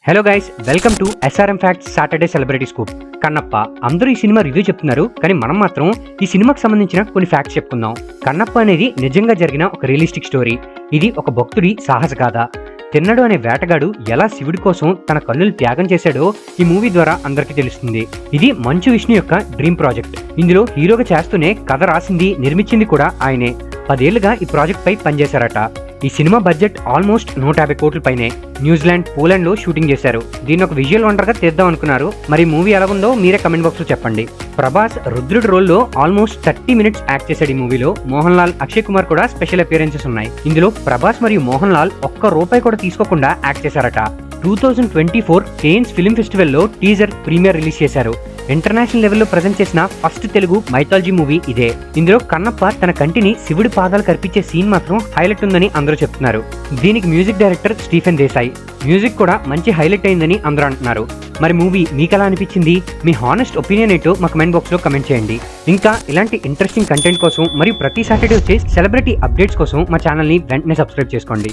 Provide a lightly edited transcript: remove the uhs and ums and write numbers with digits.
Hello guys, welcome to SRM facts Saturday celebrity scoop. Kannappa అందరూ ఈ cinema review చెప్తున్నారు, కానీ మనం మాత్రం ఈ సినిమాకి సంబంధించిన కొన్ని ఫ్యాక్ట్స్ చెప్పుకుందాం. కన్నప్ప అనేది నిజంగా జరిగిన ఒక రియలిస్టిక్ స్టోరీ. ఇది ఒక భక్తుడి సాహస గాథ. తిన్నడు అనే వేటగాడు ఎలా శివుడి కోసం తన కన్నులు త్యాగం చేశాడో ఈ మూవీ ద్వారా అందరికీ తెలుస్తుంది. ఇది మంచు విష్ణు యొక్క డ్రీమ్ ప్రాజెక్ట్. ఇందులో హీరోగా చేస్తూనే కథ రాసింది, నిర్మించింది కూడా ఆయనే. 10 ఏళ్లుగా ఈ ప్రాజెక్ట్ పై పనిచేశారట. ఈ సినిమా బడ్జెట్ ఆల్మోస్ట్ 150 కోట్ల పైనే. న్యూజిలాండ్, పోలాండ్ లో షూటింగ్ చేశారు. దీన్ని ఒక విజువల్ వండర్ గా తీద్దాం అనుకున్నారు. మరి మూవీ ఎలా ఉందో మీరే కమెంట్ బాక్స్ లో చెప్పండి. ప్రభాస్ రుద్రుడి రోల్ లో ఆల్మోస్ట్ 30 మినిట్స్ యాక్ట్ చేశాడు ఈ మూవీలో. మోహన్ లాల్, అక్షయ్ కుమార్ కూడా స్పెషల్ అపియరెన్సెస్ ఉన్నాయి. ఇందులో ప్రభాస్ మరియు మోహన్ లాల్ ఒక్క రూపాయి కూడా తీసుకోకుండా యాక్ట్ చేశారట. 2024 కేన్స్ ఫిల్మ్ ఫెస్టివల్ లో టీజర్ ప్రీమియర్ రిలీజ్ చేశారు. ఇంటర్నేషనల్ లెవెల్లో ప్రజెంట్ చేసిన ఫస్ట్ తెలుగు మైథాలజీ మూవీ ఇదే. ఇందులో కన్నప్ప తన కంటిని శివుడి పాదాలు కర్పించే సీన్ మాత్రం హైలైట్ ఉందని అందరూ చెప్తున్నారు. దీనికి music director Stephen Desai. Music కూడా మంచి హైలైట్ అయిందని అందరూ అంటున్నారు. మరి మూవీ మీకు ఎలా అనిపించింది? మీ హానెస్ట్ ఒపీనియన్ ఏంటో మా కమెంట్ బాక్స్ లో కమెంట్ చేయండి. ఇంకా ఇలాంటి ఇంట్రెస్టింగ్ కంటెంట్ కోసం మరియు ప్రతి సాటర్డే వచ్చే సెలబ్రిటీ అప్డేట్స్ కోసం మా ఛానల్ ని వెంటనే సబ్స్క్రైబ్ చేసుకోండి.